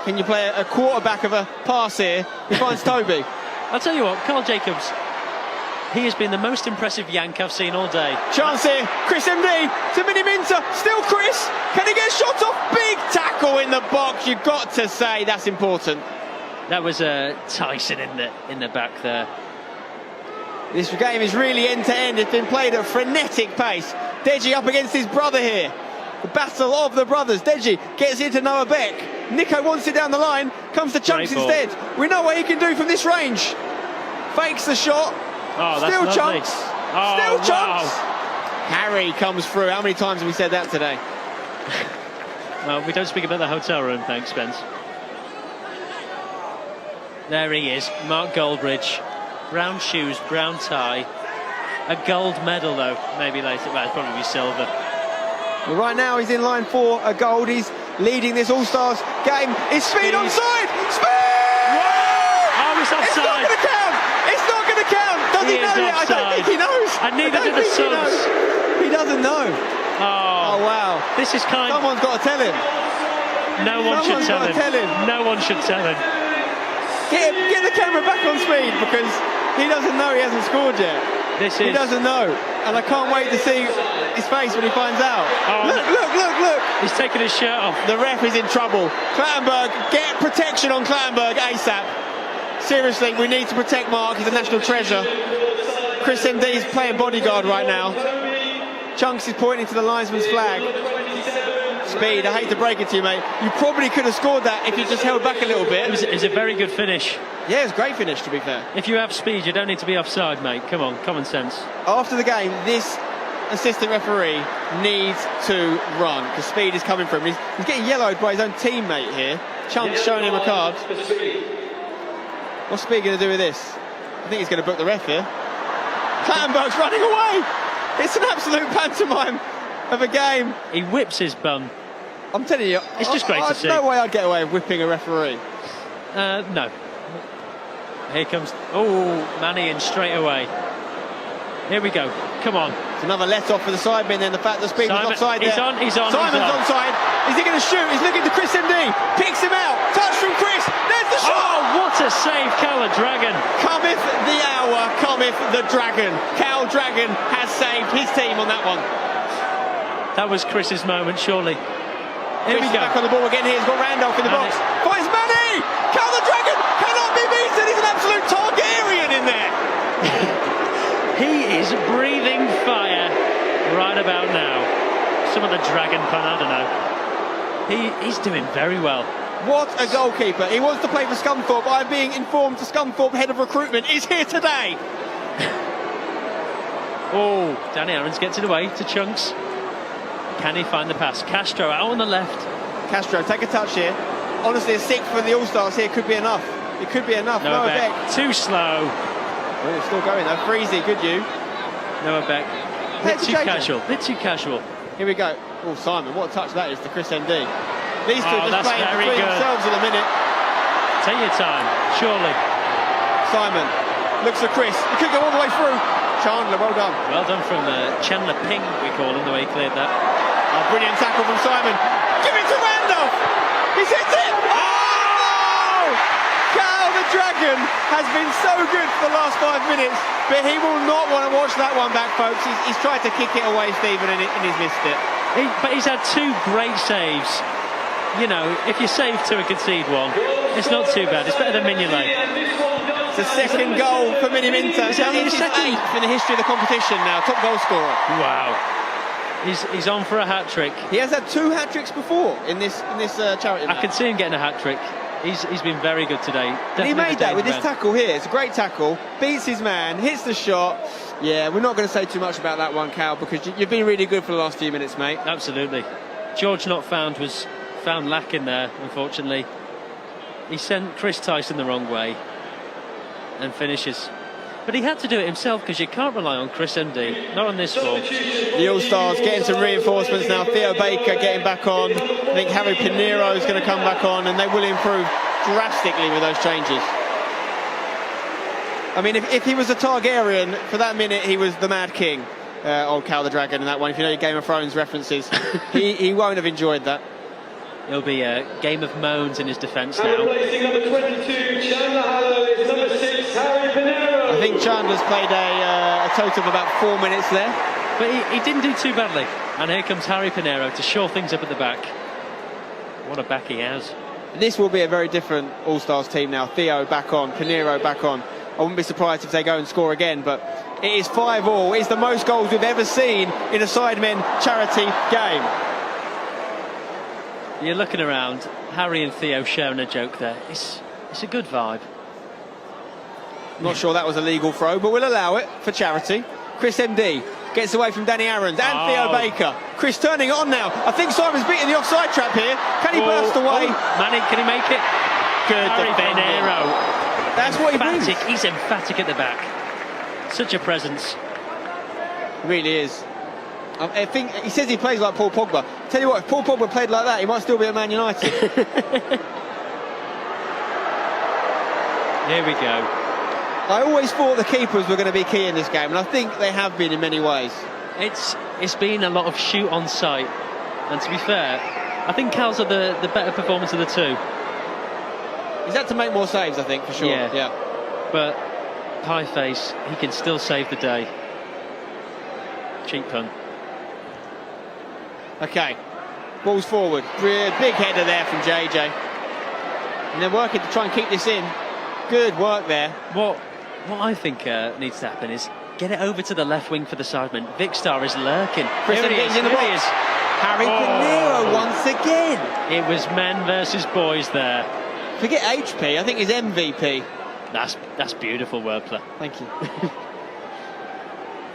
Can you play a quarterback of a pass here? He finds Toby. I'll tell you what, Carl Jacobs, he has been the most impressive Yank I've seen all day. Chance here, Chris MD to Mini-Minter, still Chris, can he get shot off? Big tackle in the box, you've got to say that's important. That was Tyson in the back there. This game is really end-to-end, it's been played at a frenetic pace. Deji up against his brother here. The battle of the brothers. Deji gets into Noah Beck. Nico wants it down the line, comes to Chunks instead. We know what he can do from this range. Fakes the shot. Oh, still that's Chunks. Oh, still Chunks. wow. Harry comes through. How many times have we said that today? Well, we don't speak about the hotel room, thanks, Spence. There he is, Mark Goldbridge. Brown shoes, brown tie. A gold medal, though, maybe later. Well, it'll probably be silver. Well, right now he's in line for a gold. He's leading this All-Stars game. Is Speed onside? Speed! Wow! Oh, it's offside. It's not going to count. It's not going to count. Does he know it? I don't think he knows. And neither do the Suns. He doesn't know. Oh, wow. This is kind. Someone's got to tell him. No one should tell him. No one should tell him. Get the camera back on Speed, because he doesn't know he hasn't scored yet. He doesn't know, and I can't wait to see his face when he finds out. Oh, look. He's taking his shirt off. The ref is in trouble. Clattenburg, get protection on Clattenburg ASAP. Seriously, we need to protect Mark. He's a national treasure. Chris MD is playing bodyguard right now. Chunks is pointing to the linesman's flag. Speed, I hate to break it to you, mate. You probably could have scored that if you just held back a little bit. It was a very good finish. Yeah, it was a great finish, to be fair. If you have speed, you don't need to be offside, mate. Come on, common sense. After the game, this assistant referee needs to run, because Speed is coming for him. He's getting yellowed by his own teammate here. Chunks showing him a card. What's Speed going to do with this? I think he's going to book the ref here. Clattenburg's running away. It's an absolute pantomime of a game. He whips his bum. I'm telling you, it's just great to see. No way I'd get away with whipping a referee. No. Here comes, Manny in straight away. Here we go. Come on. It's another let off for the side bin, then the fact that Speed was offside there. He's on. Simon's onside. Is he going to shoot? He's looking to Chris MD. Picks him out. Touch from Chris. There's the shot. Oh, what a save, Cal Dragon. Cometh the hour, cometh the dragon. Cal Dragon has saved his team on that one. That was Chris's moment, surely. Here we go. Back on the ball again here. He's got Randolph in the box. Finds Manny! Cal the Dragon cannot be beaten. He's an absolute Targaryen in there. He is breathing fire right about now. Some of the dragon pun, I don't know. He's doing very well. What a goalkeeper. He wants to play for Scunthorpe. I'm being informed the Scunthorpe head of recruitment is here today. Danny Aarons gets it away to Chunks. Can he find the pass? Castro out on the left. Castro, take a touch here. Honestly, a 6 for the All-Stars here could be enough. It could be enough. Noah Beck. Too slow. Still going though. Freezy, good you. Noah Beck. Bit too casual. Here we go. Simon, what a touch that is to Chris MD. These two just playing between themselves at the minute. Take your time, surely. Simon looks at Chris. He could go all the way through. Chandler, well done. Well done from Chandler Ping, we call him, the way he cleared that. Brilliant tackle from Simon. Give it to Randolph. He's hit it. Oh! Cal the Dragon has been so good for the last 5 minutes, but he will not want to watch that one back, folks. He's tried to kick it away, Stephen, and he's missed it. But he's had 2 great saves. You know, if you save 2 and concede 1, it's not too bad. It's better than Mignolet. It's the second goal for Mini-Minter. It's his 8th in the history of the competition now. Top goal scorer. Wow. He's on for a hat-trick. He has had 2 hat-tricks before in this charity match. I can see him getting a hat-trick. He's been very good today. He made that with this tackle here. It's a great tackle. Beats his man, hits the shot. Yeah, we're not going to say too much about that one, Cal, because you've been really good for the last few minutes, mate. Absolutely. George Not Found was found lacking there, unfortunately. He sent Chris Tyson the wrong way and finishes. But he had to do it himself, because you can't rely on Chris MD, not on this form. The All-Stars getting some reinforcements now. Theo Baker getting back on. I think Harry Pinheiro is going to come back on, and they will improve drastically with those changes. I mean, if he was a Targaryen, for that minute he was the Mad King, old Cal the Dragon in that one. If you know your Game of Thrones references, he won't have enjoyed that. It'll be a game of moans in his defence now. Replacing number 22, Chandler Hallow, is number 6, Harry Pinero. I think Chandler's played a total of about 4 minutes there. But he didn't do too badly. And here comes Harry Pinero to shore things up at the back. What a back he has. This will be a very different All-Stars team now. Theo back on, Pinero back on. I wouldn't be surprised if they go and score again, but it is 5-all. It's the most goals we've ever seen in a Sidemen charity game. You're looking around, Harry and Theo sharing a joke there. It's a good vibe. Not sure that was a legal throw, but we'll allow it for charity. Chris MD gets away from Danny Aarons and Theo Baker. Chris turning it on now. I think Simon's beating the offside trap here. Can he burst away? Manny, can he make it? Good Harry defending. Pinero. That's what he brings. He's emphatic at the back. Such a presence. Really is. I think he says he plays like Paul Pogba. Tell you what, if Paul Pogba played like that, he might still be at Man United. Here we go. I always thought the keepers were going to be key in this game, and I think they have been in many ways. It's been a lot of shoot on sight, and to be fair, I think Cal's are the better performance of the two. He's had to make more saves, I think, for sure. Yeah. But Pie Face, he can still save the day. Cheap pun. Okay, balls forward. Big header there from JJ. And they're working to try and keep this in. Good work there. What I think needs to happen is get it over to the left wing for the Sidemen. Vic Star is lurking. Chris Here he Md's is. in the Here he box. is. Harry Pinero once again. It was men versus boys there. Forget HP, I think he's MVP. That's beautiful wordplay. Thank you.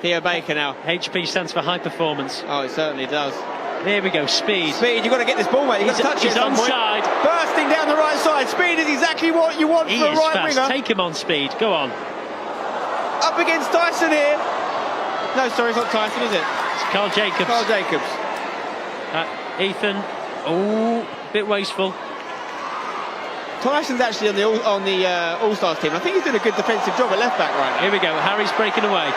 Theo Baker now. HP stands for high performance. Oh, it certainly does. Here we go, Speed. Speed, you've got to get this ball, mate. You've got to touch it He's at some point. onside. Bursting down the right side. Speed is exactly what you want He for a is right fast. winger. Take him on, Speed. Go on. Up against Tyson here. No, sorry, it's not Tyson, is it? It's Carl Jacobs. Carl Jacobs. Ethan. Oh, bit wasteful. Tyson's actually on the All-Stars team. I think he's doing a good defensive job at left back right now. Here we go. Harry's breaking away.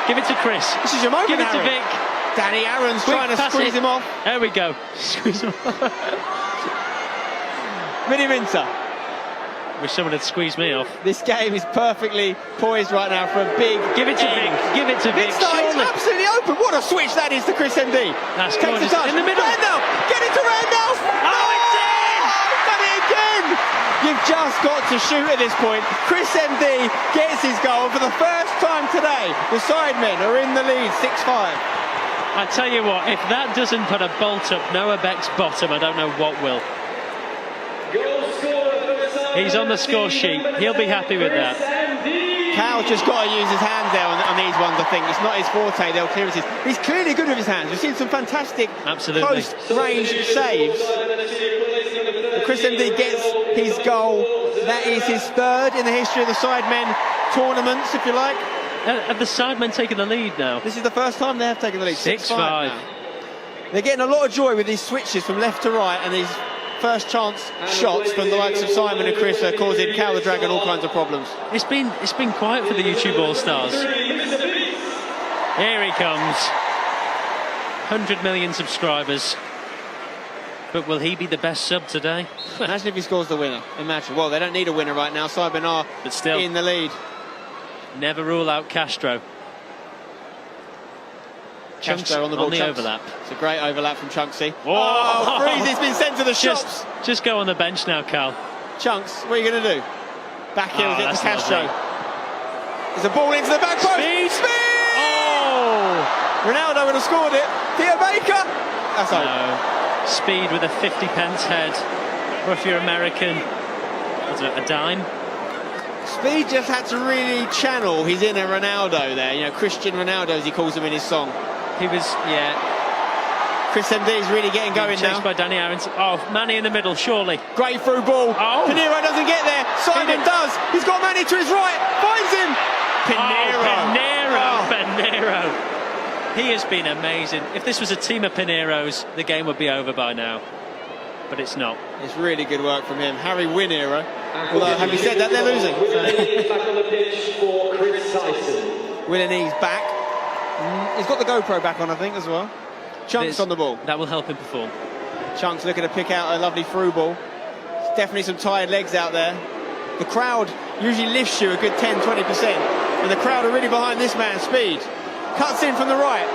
Give it to Chris. This is your moment, Give it Harry. to Vic. Danny Aarons Quick, trying to pass squeeze it. him off. There we go. Squeeze him off. Mini Minter. Wish someone had squeezed me off. This game is perfectly poised right now for a big Give it to end. Vic. Give it to Vic. Vic Starr is Surely. absolutely open. What a switch that is to Chris MD. That's Takes the gorgeous. touch. In the middle. Randolph. Get it to Randolph. Oh, it's in! He's done it again. You've just got to shoot at this point. Chris MD gets his goal for the first time today. The Sidemen are in the lead, 6-5. I tell you what, if that doesn't put a bolt up Noah Beck's bottom, I don't know what will. He's on the score sheet. He'll be happy with that. Cal just got to use his hands there on these ones, I think. It's not his forte, they'll clearances. He's clearly good with his hands. We've seen some fantastic close-range saves. Chris MD gets his goal. That is his third in the history of the Sidemen tournaments, if you like. Have the Sidemen taken the lead now? This is the first time they have taken the lead. 6-5. now. They're getting a lot of joy with these switches from left to right, and these first chance shots from the likes of Simon and Chris are causing Cal the Dragon all kinds of problems. It's been quiet for the YouTube All-Stars. Here he comes. 100 million subscribers. But will he be the best sub today? Imagine if he scores the winner. Imagine. Well, they don't need a winner right now. Simon are But still, in the lead. Never rule out Castro. Chunks Castro on the ball. Chunks. Overlap. It's a great overlap from Chunksy. Oh, Freeze has been sent to the shops. Just go on the bench now, Cal. Chunks, what are you going to do? Back heels it to that's Castro. lovely. There's a ball into the back post. Speed! Oh! Ronaldo would have scored it. Theo Baker. That's over. No. Speed with a 50 pence head. Or if you're American, what's it, a dime? Speed just had to really channel his inner Ronaldo there. You know, Christian Ronaldo, as he calls him in his song. He was, yeah. Chris MD is really getting going Chased now. by Danny Aarons. Oh, Manny in the middle, surely. Great through ball. Oh. Pinero doesn't get there. Simon does. He's got Manny to his right. Finds him. Pinero. Oh, Pinero. He has been amazing. If this was a team of Pineros, the game would be over by now. But it's not. It's really good work from him. Harry Winero. Although, having said that, they're losing. Back on the pitch for Chris Tyson. Willenese back. He's got the GoPro back on, I think, as well. Chunks on the ball. That will help him perform. Chunks looking to pick out a lovely through ball. Definitely some tired legs out there. The crowd usually lifts you a good 10-20%, and the crowd are really behind this man's speed. Cuts in from the right.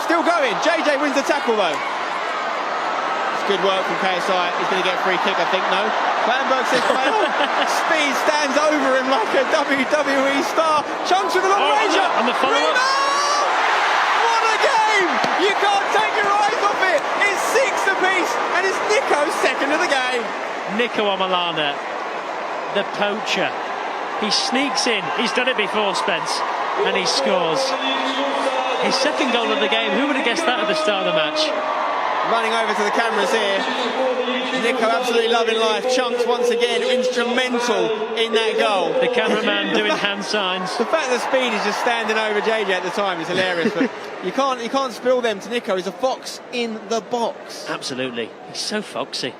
Still going. JJ wins the tackle though. It's good work from KSI. He's going to get a free kick, I think. No. Clattenburg says fail. Speed stands over him like a WWE star. Chunks with a long ranger. And the follow-up. What a game! You can't take your eyes off it. It's 6 apiece, and it's Nico's second of the game. Nico Omalana, the poacher. He sneaks in. He's done it before, Spence, and he scores. His second goal of the game. Who would have guessed that at the start of the match? Running over to the cameras here. Nico absolutely loving life. Chunks once again instrumental in that goal. The cameraman doing hand signs. The fact that Speed is just standing over JJ at the time is hilarious. But you can't spill them to Nico. He's a fox in the box. Absolutely. He's so foxy.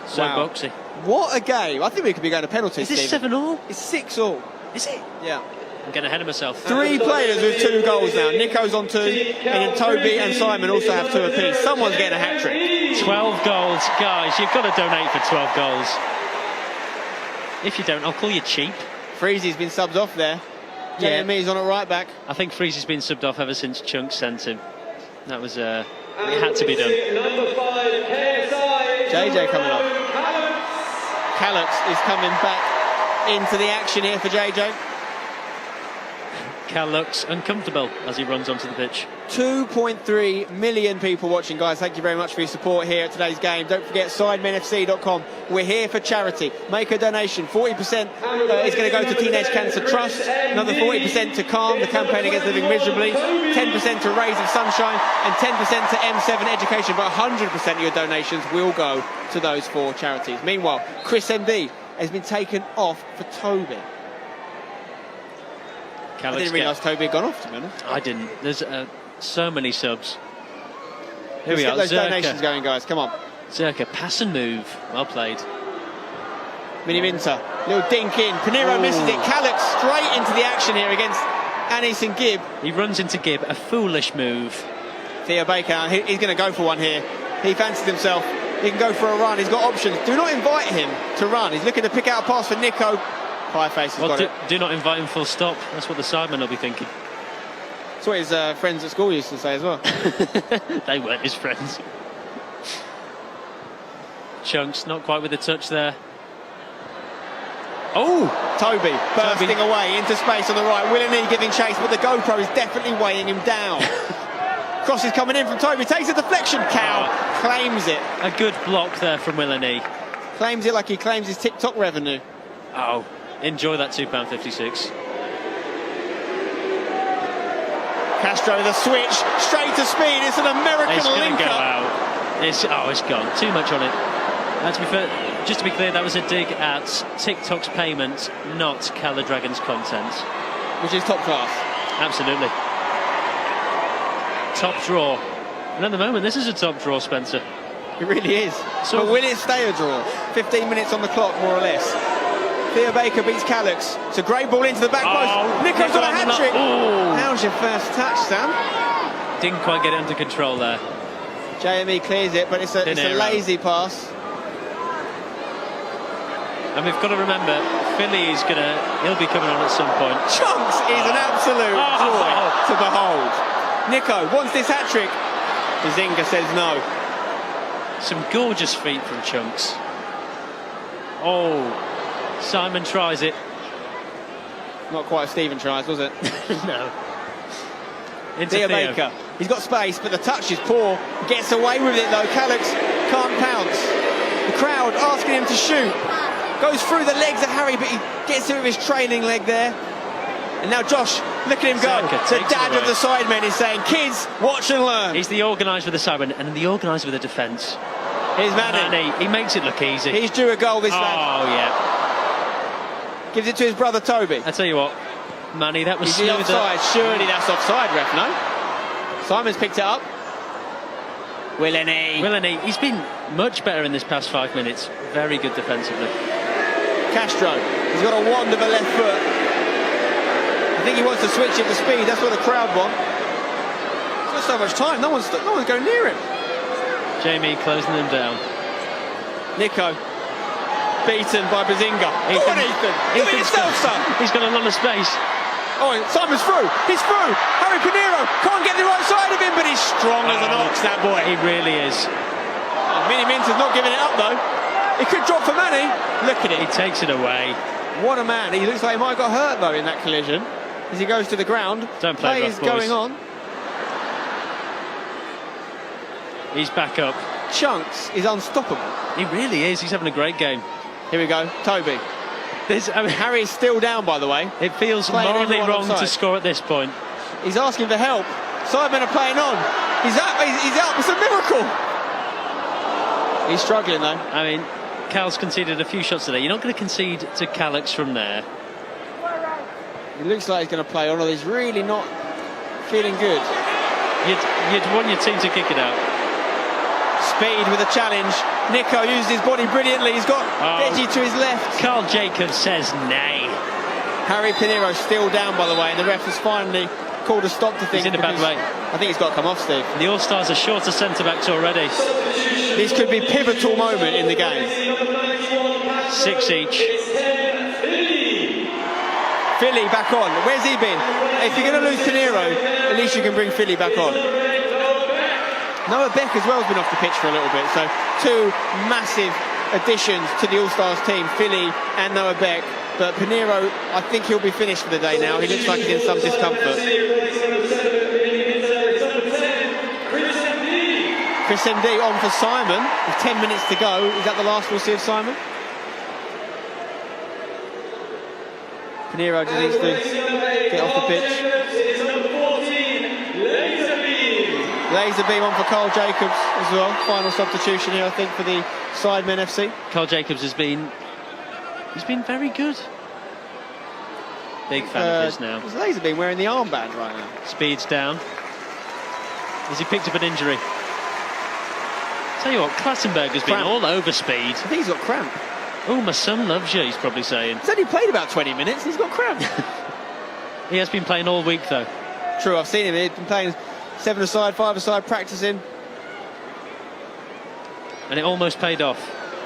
So Wow. boxy. What a game. I think we could be going to penalties. Is this Stephen. 7-all? It's 6-all. Is it? Yeah. I'm getting ahead of myself. 3 players with 2 goals now. Nico's on 2, and then Toby and Simon also have 2 apiece. Someone's getting a hat-trick. 12 goals. Guys, you've got to donate for 12 goals. If you don't, I'll call you cheap. Freezy's been subbed off there. Yeah. JME's on at right back. I think Freezy's been subbed off ever since Chunk sent him. That was, it had to be done. Number 5, KSI. JJ coming off. Callux is coming back into the action here for JJ. Cal looks uncomfortable as he runs onto the pitch. 2.3 million people watching, guys. Thank you very much for your support here at today's game. Don't forget sidemenfc.com. We're here for charity. Make a donation. 40% is going to go to Teenage Cancer Trust, another 40% to Calm, the campaign against living miserably, 10% to Rays of Sunshine, and 10% to M7 Education. But 100% of your donations will go to those 4 charities. Meanwhile, Chris MD has been taken off for Toby. I didn't realise Toby had gone off, to be honest. I didn't. There's so many subs. Here Let's we get are. those donations going, guys. Come on. Zerka, pass and move. Well played. Mini Minter, little dink in. Pinero misses it. Callux straight into the action here against Anis and Gibb. He runs into Gibb. A foolish move. Theo Baker, he's going to go for one here. He fancies himself. He can go for a run. He's got options. Do not invite him to run. He's looking to pick out a pass for Nico. Pieface has got it. Do not invite him full stop. That's what the sidemen will be thinking. That's what his friends at school used to say as well. They weren't his friends. Chunks not quite with the touch there. Oh, Toby bursting away into space on the right. Willeney giving chase, but the GoPro is definitely weighing him down. Cross is coming in from Toby, takes a deflection. Cow claims it. A good block there from Willeney. Claims it like he claims his TikTok revenue. Oh, enjoy that £2.56. Castro with a switch straight to Speed. It's an American It's going link to go up. out. It's gone. Too much on it. And to be fair, just to be clear, that was a dig at TikTok's payment, not Cala Dragon's content. Which is top class. Absolutely. Top draw. And at the moment, this is a top draw, Spencer. It really is. So, but will it stay a draw? 15 minutes on the clock, more or less. Theo Baker beats Callux. It's a great ball into the back post. Nico's got a hat-trick. How's your first touch, Sam? Didn't quite get it under control there. JME clears it, but it's a lazy pass. And we've got to remember, he'll be coming on at some point. Chunks is an absolute joy to behold. Nico wants this hat-trick. Bazinga says no. Some gorgeous feet from Chunks. Oh, Simon tries it. Not quite as Stephen tries, was it? No. Theo Baker. He's got space, but the touch is poor. Gets away with it though. Callux can't pounce. The crowd asking him to shoot. Goes through the legs of Harry, but he gets it with his trailing leg there. And now Josh, look at him go. The dad of the sidemen is saying, kids, watch and learn. He's the organiser with the sidemen and the organiser with the defence. Here's Manny. He makes it look easy. He's due a goal, this lad. Oh, yeah. Gives it to his brother Toby. I tell you what, Manny, that was smooth. Offside. Surely that's offside, ref, no? Simon's picked it up. Willeney. He's been much better in this past 5 minutes. Very good defensively. Castro. He's got a wand of a left foot. I think he wants to switch it to Speed. That's what the crowd want. got so much time. No one's going near him. Jamie closing them down. Nico beaten by Bazinga. Ethan. Go on, Ethan. Do it yourself, son. He's got a lot of space. Oh, Simon's through. He's through. Harry Pinero can't get the right side of him, but he's strong as an ox, that boy. He really is. Oh, Mini Minter's not giving it up, though. He could drop for Manny. Look at it. He takes it away. What a man. He looks like he might have got hurt, though, in that collision. As he goes to the ground. Don't play rough, is going on. He's back up. Chunks is unstoppable. He really is. He's having a great game. Here we go. Toby. Harry's still down, by the way. It feels morally wrong to score at this point. He's asking for help. Sidemen are playing on. He's up. It's a miracle. He's struggling, though. I mean, Cal's conceded a few shots today. You're not going to concede to Calix from there. He looks like he's going to play on, or he's really not feeling good. You'd want your team to kick it out. Speed with a challenge. Nico used his body brilliantly. He's got Veggie to his left. Carl Jacobs says nay. Harry Pinero still down, by the way, and the ref has finally called a stop to things. He's in a bad way. I think he's got to come off, Steve. The All-Stars are shorter centre-backs already. This could be a pivotal moment in the game. 6 each. Philly back on. Where's he been? If you're going to lose Pinero, at least you can bring Philly back on. Noah Beck as well has been off the pitch for a little bit, so two massive additions to the All-Stars team, Philly and Noah Beck. But Pinero, I think he'll be finished for the day now. He looks like he's in some discomfort. Chris MD on for Simon with 10 minutes to go. Is that the last we'll see of Simon? Pinero just needs to get off the pitch. Laser beam on for Carl Jacobs as well. Final substitution here, I think, for the Sidemen FC. Carl Jacobs he's been very good. Big fan of his now. Is Laser beam wearing the armband right now? Speed's down. Has he picked up an injury? Tell you what, Klassenberg has been all over Speed. I think he's got cramp. Oh, my son loves you, he's probably saying. He's only played about 20 minutes, he's got cramp. He has been playing all week, though. True, I've seen him. He's been playing 7-a-side, 5-a-side, practicing. And it almost paid off.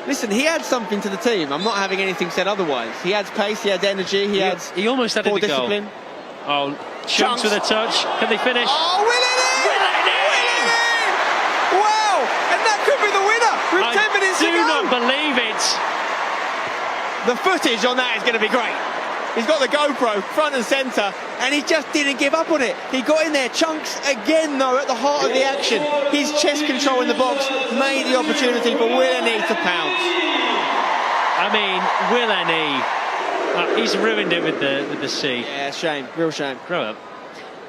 Listen, he adds something to the team. I'm not having anything said otherwise. He adds pace, he adds energy, he almost added the discipline. Goal. Oh, Chunks with a touch. Can they finish? Oh, will it in! Wow! And that could be the winner with 10 minutes to go. I do not believe it. The footage on that is going to be great. He's got the GoPro front and centre, and he just didn't give up on it. He got in there. Chunks again, though, at the heart of the action. His chest control in the box made the opportunity for Willenny to pounce. I mean, Willenny, he's ruined it with the C. Yeah, shame, real shame. Grow up.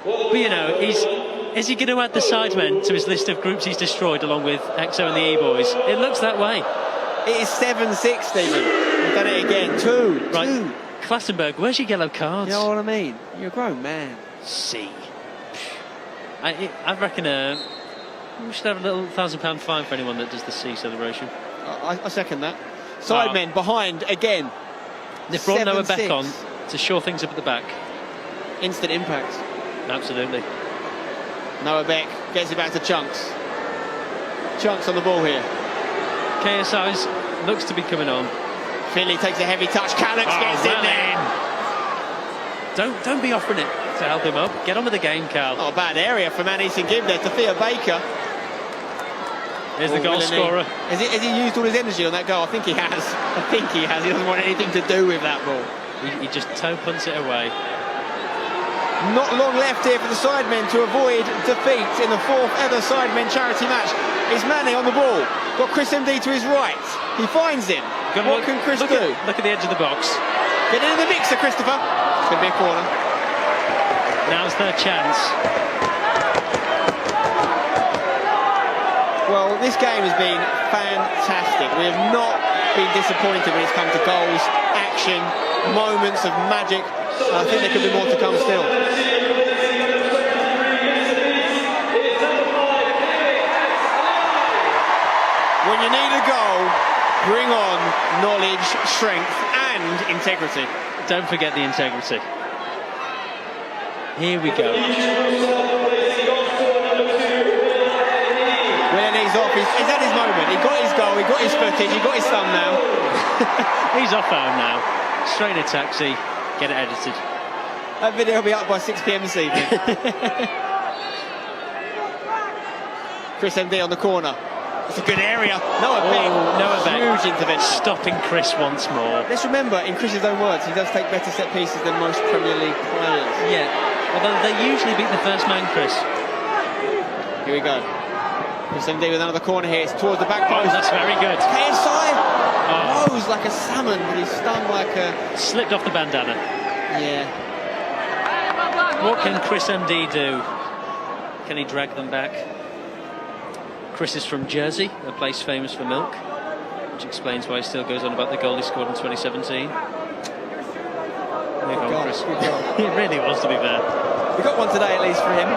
But you know, is he going to add the Sidemen to his list of groups he's destroyed, along with EXO and the E-Boys? It looks that way. It is 7-6, Stephen. We've done it again. Two. Klassenberg, where's your yellow cards? You know what I mean? You're a grown man. C. I reckon we should have a little £1,000 fine for anyone that does the C celebration. I second that. Sidemen behind again. They've brought Noah Beck on to shore things up at the back. Instant impact. Absolutely. Noah Beck gets it back to Chunks. Chunks on the ball here. KSI's looks to be coming on. Philly takes a heavy touch. Calix gets in there. Don't be offering it to help him up. Get on with the game, Cal. Not a bad area for Manny to give there to Thea Baker. Here's the goal scorer. Has he used all his energy on that goal? I think he has. He doesn't want anything to do with that ball. He just toe punts it away. Not long left here for the Sidemen to avoid defeat in the 4th ever Sidemen charity match. It's Manny on the ball. Got Chris MD to his right. He finds him. What can Chris do? Look at the edge of the box. Get into the mixer, Christopher. It's going to be a corner. Now's their chance. Well, this game has been fantastic. We have not been disappointed when it's come to goals, action, moments of magic. And I think there could be more to come still. When you need a goal, bring on knowledge, strength and integrity. Don't forget the integrity. Here we go. He's off. He's had his moment. He got his goal. He got his footage. He got his thumbnail. He's off home now. Straight in a taxi. Get it edited. That video will be up by 6 p.m. this evening. Chris MD on the corner. It's a good area. Noah Beck. Huge intervention. Stopping Chris once more. Let's remember, in Chris's own words, he does take better set pieces than most Premier League players. Yeah. Although they usually beat the first man, Chris. Here we go. Chris MD with another corner here. It's towards the back post. That's very good. KSI rose like a salmon, but he's stung like a... Slipped off the bandana. Yeah. What can Chris MD do? Can he drag them back? Chris is from Jersey, a place famous for milk, which explains why he still goes on about the goal he scored in 2017. Move on, Chris. It really was, to be fair. We got one today, at least, for him.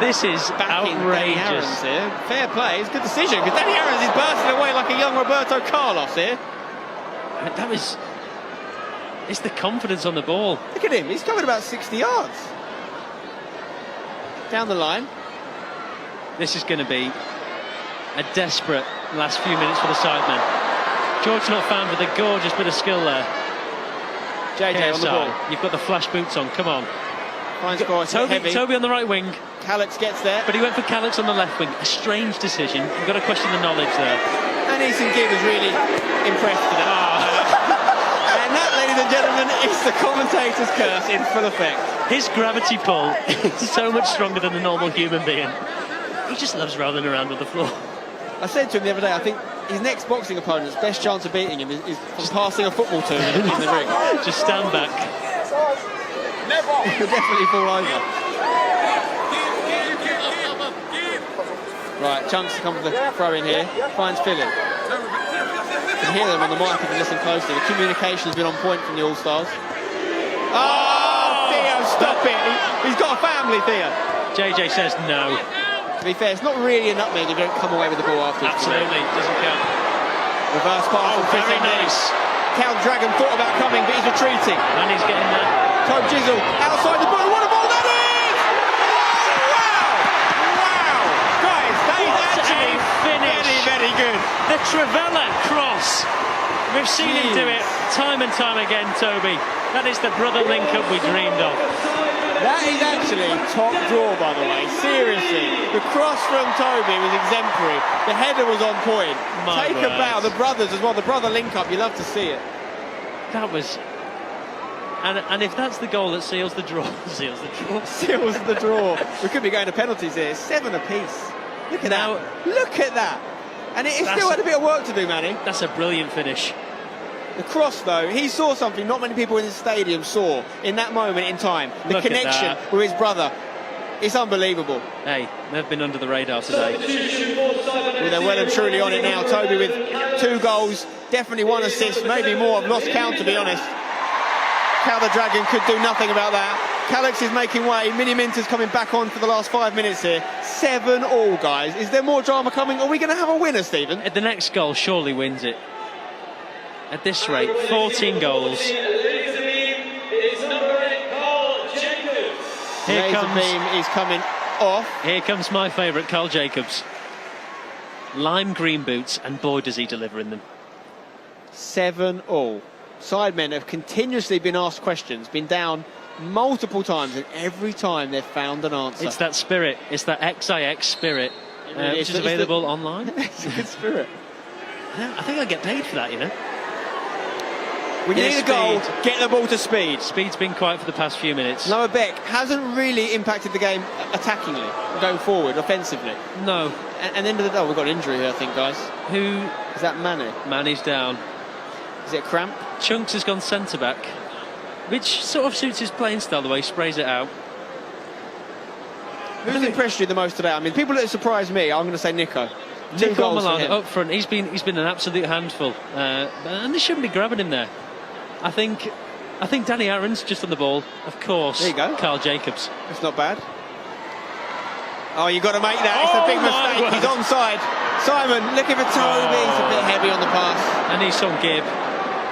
This is outrageous. Here. Fair play. It's a good decision, because Danny Aaron's is bursting away like a young Roberto Carlos here. That was... It's the confidence on the ball. Look at him. He's covered about 60 yards. Down the line. This is going to be a desperate last few minutes for the sidemen. George not found with a gorgeous bit of skill there. JJ KSI, on the ball. You've got the flash boots on, come on. Toby on the right wing. Calix gets there. But he went for Calix on the left wing. A strange decision. You've got to question the knowledge there. And Ethan Gibb is really impressed today. And that, ladies and gentlemen, is the commentator's curse in full effect. His gravity pull is so much stronger than a normal human being. He just loves rolling around on the floor. I said to him the other day, I think his next boxing opponent's best chance of beating him is just passing a football to him in the ring. Just stand back. He'll definitely fall over. Right, Chunks to come for the throw in here. Finds Philip. You can hear them on the mic if you listen closely. The communication's been on point from the All-Stars. Theo, stop it! He's got a family, Theo. JJ says no. To be fair, it's not really a nutmeg if you don't come away with the ball afterwards. Absolutely, doesn't count. Reverse pass from Chris very MD. nice. Count Dragon thought about coming, but he's retreating. And he's getting there. Tobe Jizzle outside the ball. What a ball that is! Wow! Guys, that is actually very, very good. The Trivella cross. We've seen him do it time and time again, Toby. That is the brother link-up we dreamed of. That is actually top draw, by the way. Seriously. The cross from Toby was exemplary. The header was on point. Take a bow. The brothers as well. The brother link-up. You love to see it. That was... And if that's the goal that seals the draw... Seals the draw. We could be going to penalties here. 7 apiece. Look at that. Look at that. And it still had a bit of work to do, Manny. That's a brilliant finish. The cross, though, he saw something not many people in the stadium saw in that moment in time. The connection with his brother. It's unbelievable. Hey, they've been under the radar today. Well, they're well and truly on it now. Toby with 2 goals, definitely 1 assist, maybe more. I've lost count, to be honest. Cal the Dragon could do nothing about that. Calix is making way. Mini Minter's coming back on for the last 5 minutes here. 7-all, guys. Is there more drama coming? Are we going to have a winner, Stephen? The next goal surely wins it. At this rate, 14 goals. Laser beam is coming off. Here comes my favourite, Carl Jacobs. Lime green boots, and boy does he deliver in them. 7-all. Sidemen have continuously been asked questions, been down multiple times, and every time they've found an answer. It's that spirit, it's that XIX spirit, which is available online. It's a good spirit. I think I'll get paid for that, you know. We need a goal, get the ball to speed. Speed's been quiet for the past few minutes. Noah Beck hasn't really impacted the game attackingly, going forward, offensively. No. And end of the day, we've got an injury here, I think, guys. Who? Is that Manny? Manny's down. Is it a cramp? Chunks has gone centre-back, which sort of suits his playing style, the way he sprays it out. Who's impressed you the most today? I mean, people that surprised me, I'm going to say Nico. 2 Nico goals Milan for him. up front, he's been an absolute handful, and they shouldn't be grabbing him there. I think Danny Aaron's just on the ball, of course. There you go. Carl Jacobs. That's not bad. Oh, you've got to make that. It's a big mistake. He's onside. Simon looking for Toby. He's a bit heavy on the pass. Anison Gibb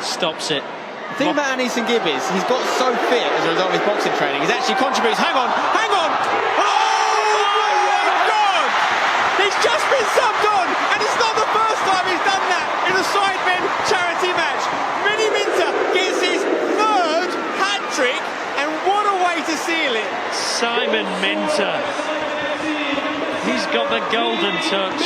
stops it. The thing about Anison Gibb is he's got so fit as a result of his boxing training. He's actually contributes. Hang on. Oh! He's just been subbed on, and it's not the first time he's done that in a Sidemen charity match. Mini Minter gets his third hat-trick, and what a way to seal it. Simon Minter. He's got the golden touch.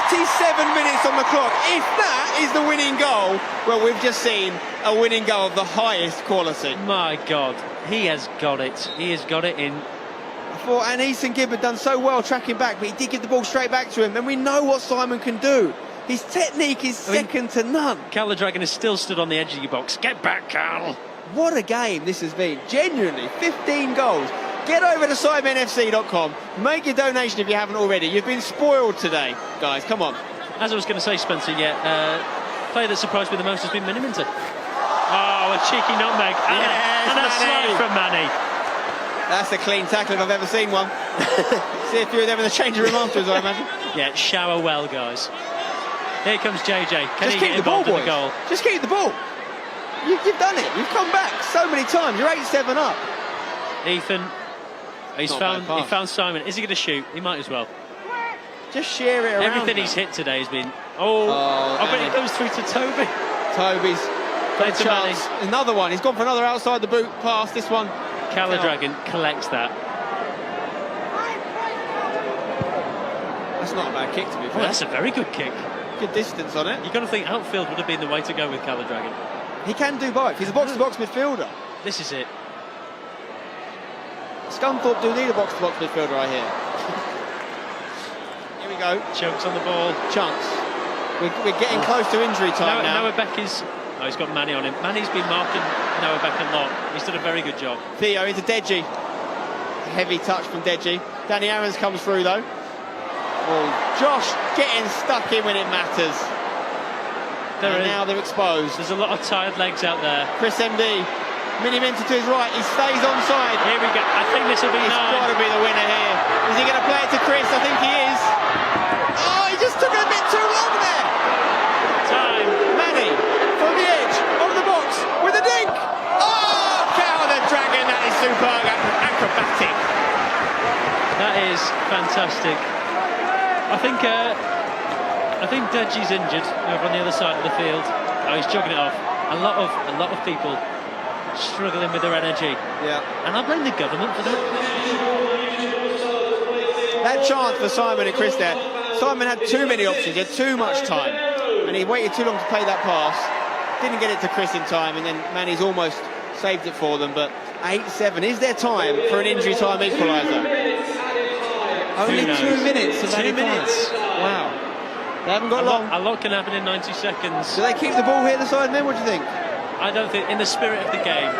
87 minutes on the clock. If that is the winning goal, well, we've just seen a winning goal of the highest quality. My God, he has got it. He has got it in. I thought, and Ethan Gibb had done so well tracking back, but he did give the ball straight back to him, and we know what Simon can do. His technique is second to none. Cal the Dragon is still stood on the edge of your box. Get back, Cal. What a game this has been. Genuinely, 15 goals. Get over to SidemenFC.com. Make your donation if you haven't already. You've been spoiled today, guys. Come on. As I was going to say, Spencer, player that surprised me the most has been Mini Minter. Oh, a cheeky nutmeg. Yes, and a slide from Manny. That's a clean tackle if I've ever seen one. See a few of them in the changing room afterwards, I imagine. Yeah, shower well, guys. Here comes JJ. Can Just he keep get the ball, involved in boys. the goal? Just keep the ball. You've done it. You've come back so many times. You're 8-7 up. Ethan, he found Simon. Is he going to shoot? He might as well. Just share it around. Everything he's hit today has been. I bet it goes through to Toby. Toby's got a chance. Another one. He's gone for another outside the boot pass. This one. Cal the Dragon collects that. That's not a bad kick, to be fair. Oh, that's a very good kick. Good distance on it. You've got to think outfield would have been the way to go with Cal the Dragon. He can do both. He's a box-to-box midfielder. This is it. Scunthorpe do need a box-to-box midfielder, I hear. Here we go. Chokes on the ball. Chunks. We're getting close to injury time now. Noah Beck is... Oh, he's got Manny on him. Manny's been marking Noah Beck a lot. He's done a very good job. Theo into Deji. Heavy touch from Deji. Danny Aarons comes through, though. Oh, Josh getting stuck in when it matters. Now they're exposed. There's a lot of tired legs out there. Chris MD. Mini Minter to his right. He stays onside. Here we go. I think this will be He's got to be the winner here. Is he going to play it to Chris? I think he is. Oh, he just took it a bit too long there. Time. Manny from the edge of the box with a dink. Oh, Cal the Dragon. That is superb. Acrobatic. That is fantastic. I think Deji's injured over on the other side of the field. Oh, he's jogging it off. A lot of people struggling with their energy. Yeah. And I blame the government for that. That chance for Simon and Chris there. Simon had too many options. He had too much time, and he waited too long to play that pass. Didn't get it to Chris in time, and then Manny's almost saved it for them. But 8-7. Is there time for an injury time equaliser? Only 2 minutes of 2 minutes. Wow. They haven't got long. A lot can happen in 90 seconds. Do they keep the ball here, the Sidemen? What do you think? I don't think, in the spirit of the game,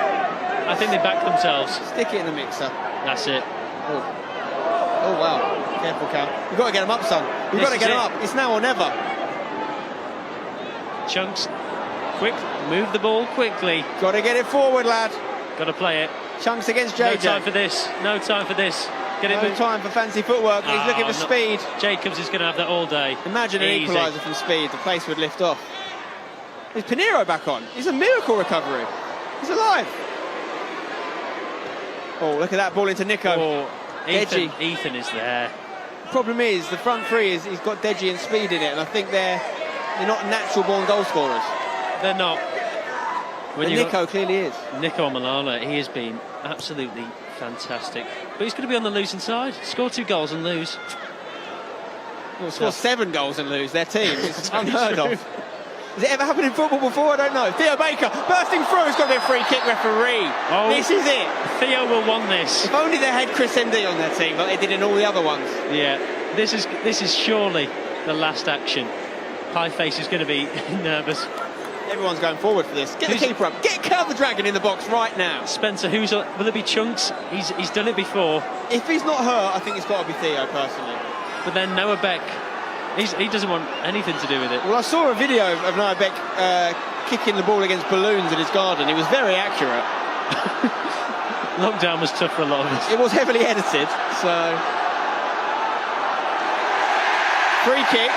I think they back themselves. Stick it in the mixer. That's it. Oh wow. Careful, Cal. You've got to get him up, son. You've got to get him up. It's now or never. Chunks, quick, move the ball quickly. Got to get it forward, lad. Got to play it. Chunks against JJ. No time for this. No time for this. No time for fancy footwork. He's looking for speed. Jacobs is going to have that all day. Imagine an equaliser from speed. The place would lift off. Is Pinheiro back on? He's a miracle recovery. He's alive. Oh, look at that ball into Nico. Oh, Ethan is there. The problem is the front three is he's got Deji and speed in it, and I think they're not natural born goal scorers. They're not. But Nico clearly is. Nico Malala, he has been absolutely fantastic. But he's going to be on the losing side. Score 2 goals and lose. Well, score 7 goals and lose. Their team. It's unheard of. Has it ever happened in football before? I don't know. Theo Baker bursting through. It's got to be a free kick, referee. Oh, this is it. Theo will want this. If only they had Chris MD on their team, like they did in all the other ones. Yeah, this is surely the last action. Pie Face is going to be nervous. Everyone's going forward for this. Get the keeper up. Get Cal the Dragon in the box right now. Spencer, will it be Chunks? He's done it before. If he's not hurt, I think it's got to be Theo, personally. But then Noah Beck, he doesn't want anything to do with it. Well, I saw a video of Noah Beck kicking the ball against balloons in his garden. He was very accurate. Lockdown was tough for a lot of us. It was heavily edited, so... Free kick.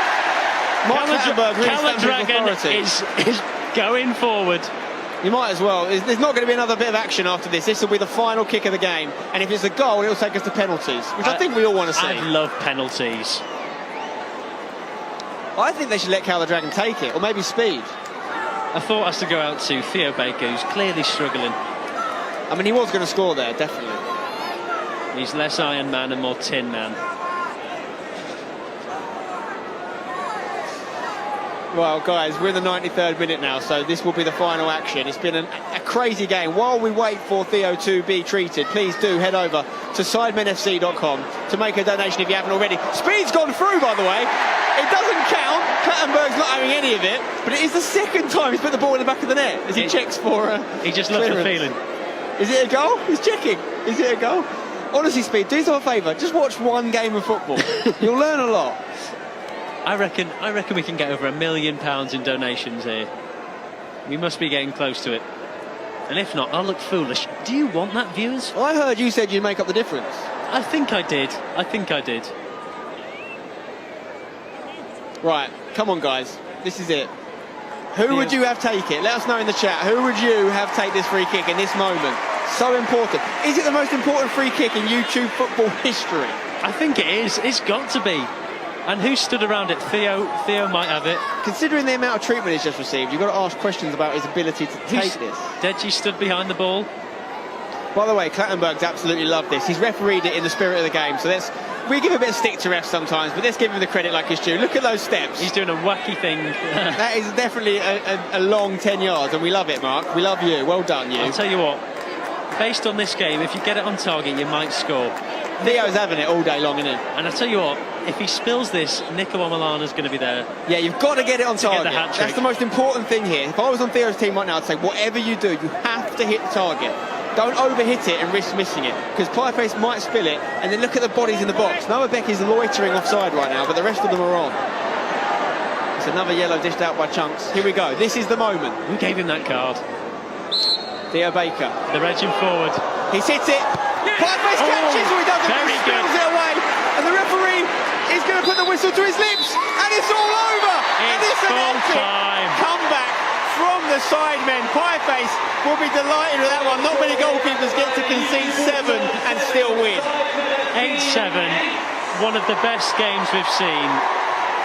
Mark Clattenburg really Cal the Dragon is going forward. You might as well. There's not going to be another bit of action after this. This will be the final kick of the game. And if it's a goal, it'll take us to penalties, which I think we all want to see. I love penalties. I think they should let Cal the Dragon take it, or maybe Speed. I thought has to go out to Theo Baker, who's clearly struggling. I mean, he was going to score there, definitely. He's less Iron Man and more Tin Man. Well, guys, we're in the 93rd minute now, so this will be the final action. It's been a crazy game. While we wait for Theo to be treated, please do head over to sidemenfc.com to make a donation if you haven't already. Speed's gone through, by the way. It doesn't count. Clattenburg's not having any of it, but it is the second time he's put the ball in the back of the net as he checks for he just loves the feeling. Is it a goal? He's checking. Is it a goal? Honestly, Speed, do yourself a favour. Just watch one game of football. You'll learn a lot. I reckon we can get over £1 million in donations here. We must be getting close to it. And if not, I'll look foolish. Do you want that, viewers? I heard you said you'd make up the difference. I think I did. Right, come on, guys. This is it. Who would you have take it? Let us know in the chat. Who would you have take this free kick in this moment? So important. Is it the most important free kick in YouTube football history? I think it is. It's got to be. And who stood around it? Theo might have it. Considering the amount of treatment he's just received, you've got to ask questions about his ability to take this. Deji stood behind the ball. By the way, Clattenburg's absolutely loved this. He's refereed it in the spirit of the game, so we give a bit of stick to refs sometimes, but let's give him the credit like his due. Look at those steps. He's doing a wacky thing. That is definitely a long 10 yards, and we love it, Mark. We love you. Well done, you. I'll tell you what, based on this game, if you get it on target, you might score. Theo's having it all day long, isn't he? And I'll tell you what, if he spills this, Nico Omilana's going to be there. Yeah, you've got to get it on target. That's the most important thing here. If I was on Theo's team right now, I'd say whatever you do, you have to hit the target. Don't overhit it and risk missing it, because Pieface might spill it, and then look at the bodies in the box. Noah Beck is loitering offside right now, but the rest of them are on. It's another yellow dished out by Chunks. Here we go. This is the moment. Who gave him that card? Theo Baker. They're edging forward. He's hit it. Pieface catches, or he doesn't. He spills it away, and the referee is going to put the whistle to his lips, and it's all over. It's full time. Comeback from the sidemen. Pieface will be delighted with that one. Not many goalkeepers get to concede 7 and still win. 8-7. One of the best games we've seen,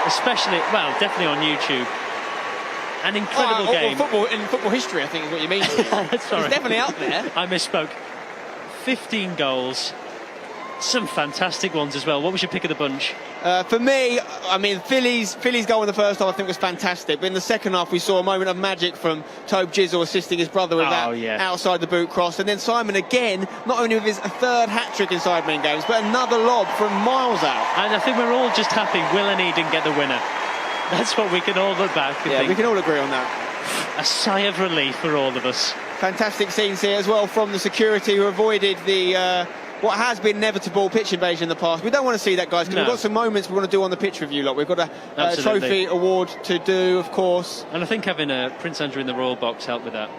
especially, well, definitely on YouTube. An incredible game. In football history, I think is what you mean. Sorry. It's definitely up there. I misspoke. 15 goals. Some fantastic ones as well. What was your pick of the bunch? For me, I mean, Philly's goal in the first half I think was fantastic, but in the second half we saw a moment of magic from Tobe Jizzle assisting his brother with that outside the boot cross, and then Simon again, not only with his third hat-trick in Sidemen games, but another lob from miles out. And I think we're all just happy Will and E didn't get the winner. That's what we can all look back and think. We can all agree on that. A sigh of relief for all of us. Fantastic scenes here as well from the security who avoided the what has been inevitable pitch invasion in the past. We don't want to see that, guys, because we've got some moments we want to do on the pitch review lot. We've got a trophy award to do, of course. And I think having Prince Andrew in the Royal Box helped with that.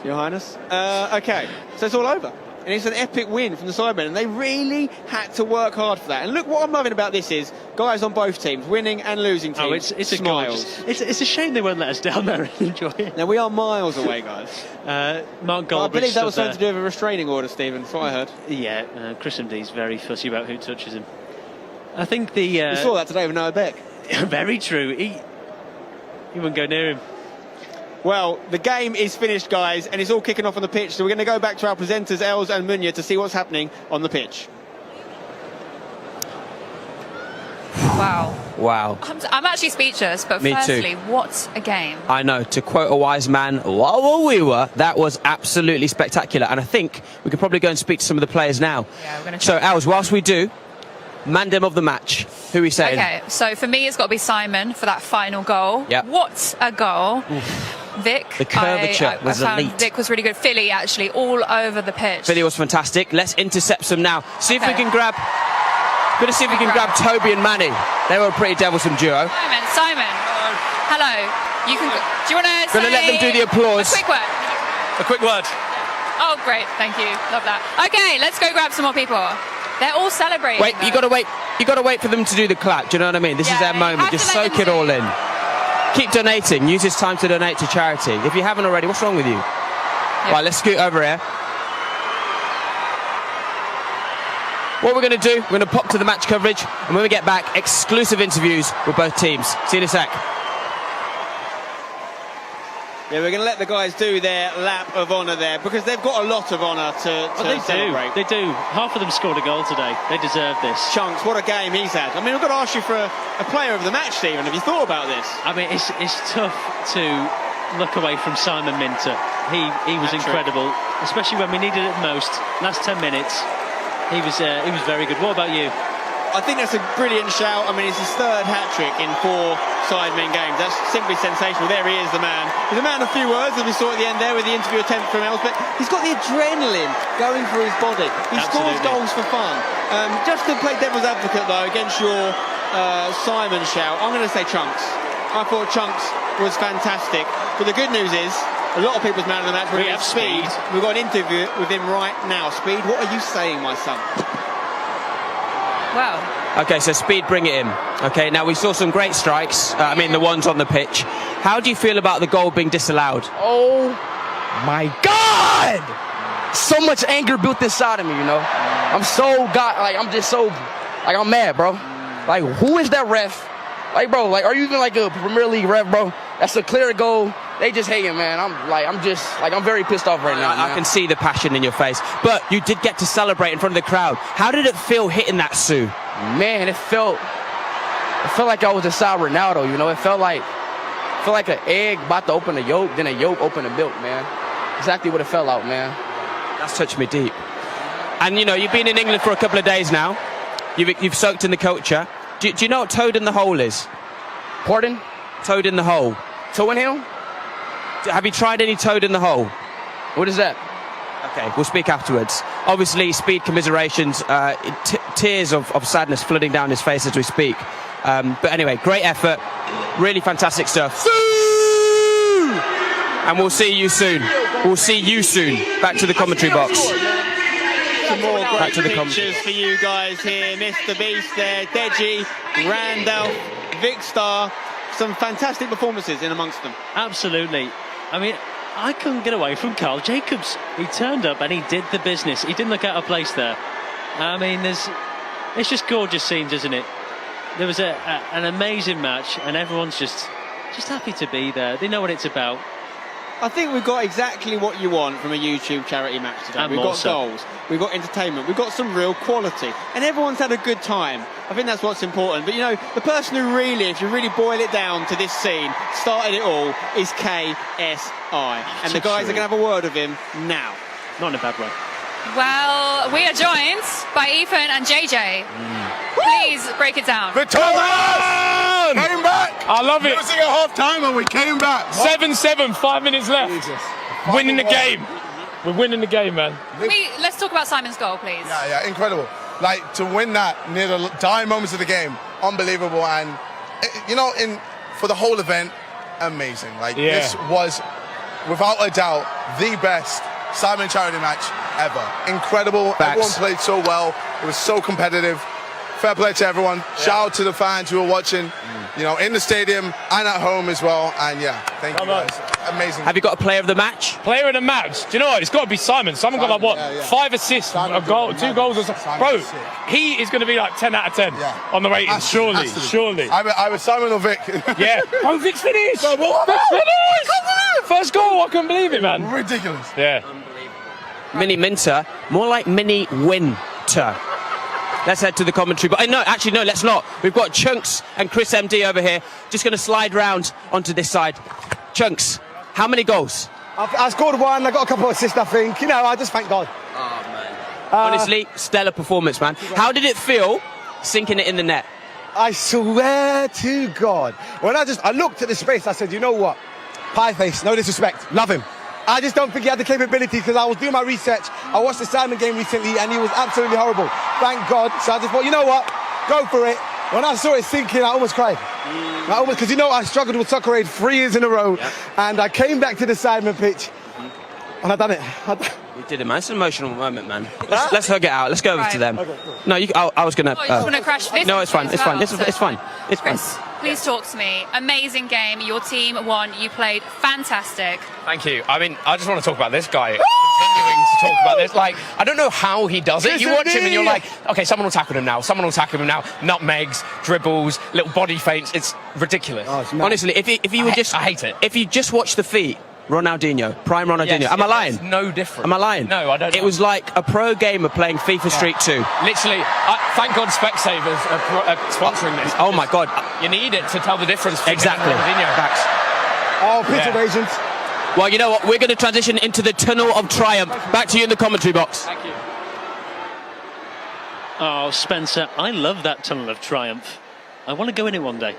Your Highness. Okay, so it's all over. And it's an epic win from the Sidemen, and they really had to work hard for that. And look, what I'm loving about this is guys on both teams, winning and losing teams. It's smiles. It's a shame they won't let us down there and enjoy it. Now, we are miles away, guys. Mark Goldbridge. I believe that was something to do with a restraining order, Stephen. That's what I heard. Yeah, Chris MD's very fussy about who touches him. I think the... You saw that today with Noah Beck. Very true. He wouldn't go near him. Well, the game is finished, guys, and it's all kicking off on the pitch. So we're going to go back to our presenters, Els and Munya, to see what's happening on the pitch. Wow. I'm actually speechless, but firstly, what a game. I know. To quote a wise man, what we were, that was absolutely spectacular. And I think we could probably go and speak to some of the players now. Yeah, we're going to So, Els, whilst we do, Mandem of the match. Who are we saying? Okay, so for me, it's got to be Simon for that final goal. Yep. What a goal. Vic. The curvature was I found elite. Vic was really good. Philly, actually, all over the pitch. Philly was fantastic. Let's intercept some now. See if we can grab... Going to see if we can grab Toby and Manny. They were a pretty devilsome duo. Simon. Hello. You can. Do you want to say... Going to let them do the applause. A quick word. A quick word. Oh, great. Thank you. Love that. Okay, let's go grab some more people. They're all celebrating. Wait, you got to wait. You got to wait for them to do the clap. Do you know what I mean? This is their moment. Just soak it all in. keep donating. Use this time to donate to charity. If you haven't already, what's wrong with you? Right, let's scoot over here. What we're going to do, we're going to pop to the match coverage, and when we get back, exclusive interviews with both teams. See you in a sec. Yeah, we're going to let the guys do their lap of honour there, because they've got a lot of honour to celebrate. They do. Half of them scored a goal today. They deserve this. Chunks, what a game he's had. I mean, I've got to ask you for a player of the match, Stephen. Have you thought about this? I mean, it's tough to look away from Simon Minter. He was incredible, especially when we needed it most. Last 10 minutes, he was very good. What about you? I think that's a brilliant shout. I mean, it's his third hat-trick in 4 Sidemen games. That's simply sensational. There he is, the man. He's a man of few words, as we saw at the end there with the interview attempt from Elsbeth. He's got the adrenaline going through his body. He scores goals for fun. Just to play devil's advocate, though, against your Simon shout, I'm going to say Chunks. I thought Chunks was fantastic. But the good news is, a lot of people's man of the match. We have Speed. We've got an interview with him right now. Speed, what are you saying, my son? Wow. Okay, so Speed, bring it in. Okay, now we saw some great strikes. I mean, the ones on the pitch. How do you feel about the goal being disallowed? Oh my God! So much anger built inside of me, you know. I'm mad, bro. Like, who is that ref? Like, bro, like, are you even like a Premier League ref, bro? That's a clear goal. They just hating, man. I'm very pissed off right now. I can see the passion in your face. But you did get to celebrate in front of the crowd. How did it feel hitting that Sue? Man, it felt like I was inside Ronaldo, you know. It felt like an egg about to open a yolk, then a yolk open a milk, man. Exactly what it felt like, man. That's touched me deep. And you know, you've been in England for a couple of days now. You've soaked in the culture. Do you know what toad in the hole is? Pardon? Toad in the hole. Toe in him? Have you tried any toad in the hole? What is that? Okay, we'll speak afterwards. Obviously, Speed commiserations, tears of sadness flooding down his face as we speak. But anyway, great effort, really fantastic stuff. And we'll see you soon. We'll see you soon. Back to the commentary box. Some more great pictures for you guys here. Mr. Beast there, Deji, Randolph, Vic Star. Some fantastic performances in amongst them. Absolutely. I mean, I couldn't get away from Carl Jacobs. He turned up and he did the business. He didn't look out of place there. I mean, it's just gorgeous scenes, isn't it? There was an amazing match, and everyone's just happy to be there. They know what it's about. I think we've got exactly what you want from a YouTube charity match today. We've got goals, we've got entertainment, we've got some real quality, and everyone's had a good time. I think that's what's important. But you know, the person who really, if you really boil it down to this scene, started it all is KSI. And the guys are going to have a word with him now. Not in a bad way. Well, we are joined by Ethan and JJ. Please break it down. Victorious! Came back! I love it. Losing at half time and we came back. 7-7, 5 minutes left. Jesus. Winning the game. We're winning the game, man. Let's talk about Simon's goal, please. Yeah, incredible. Like, to win that near the dying moments of the game, unbelievable. And, you know, for the whole event, amazing. Like, this was, without a doubt, the best Simon charity match ever. Incredible. Facts. Everyone played so well. It was so competitive. Fair play to everyone. Shout out to the fans who are watching, you know, in the stadium and at home as well. And yeah, thank you guys. Amazing. Have you got a player of the match? Player of the match. Do you know what? It's got to be Simon. Simon got like what? 5 assists, Simon a goal, did, 2 goals or something. Bro, he is going to be like 10 out of 10 on the ratings. Surely. I was Simon or Vic. Yeah. Bro, Vic's finished. Vic's finished. First goal. I couldn't believe it, man. Ridiculous. Yeah. Mini Minter, more like Mini Winter. Let's head to the commentary. But no, actually, no, let's not. We've got Chunks and Chris MD over here. Just going to slide round onto this side. Chunks, how many goals? I scored 1. I got a couple of assists, I think. You know, I just thank God. Oh, man. Honestly, stellar performance, man. How did it feel sinking it in the net? I swear to God. When I looked at the space, I said, you know what? Pie face, no disrespect, love him. I just don't think he had the capability, because I was doing my research. I watched the Simon game recently and he was absolutely horrible. Thank God. So I just thought, you know what? Go for it. When I saw it sinking, I almost cried. Because, you know, I struggled with soccer aid 3 years in a row. And I came back to the Simon pitch and I done it. You did it, man. It's an emotional moment, man. Let's hug it out. Let's go over to them. Okay, cool. No, I was gonna. Oh, you just want to crash this? No, it's fine. It's fine. Well, It's fine. It's fine. Chris, please talk to me. Amazing game. Your team won. You played fantastic. Thank you. I mean, I just want to talk about this guy. Continuing to talk about this. Like, I don't know how he does it. You watch him and you're like, okay, someone will tackle him now. Someone will tackle him now. Nutmegs, dribbles, little body feints. It's ridiculous. Oh, Honestly, if you were just... I hate it. If you just watch the feet, Ronaldinho, prime Ronaldinho. Yes, Am I lying? No different. Am I lying? No, I don't know. It was like a pro gamer playing FIFA Street 2. Literally, thank God Specsavers are sponsoring this. Oh my God. You need it to tell the difference between Exactly. Ronaldinho. Facts. Oh, pitch evasions. Well, you know what? We're going to transition into the tunnel of triumph. Back to you in the commentary box. Thank you. Oh, Spencer, I love that tunnel of triumph. I want to go in it one day.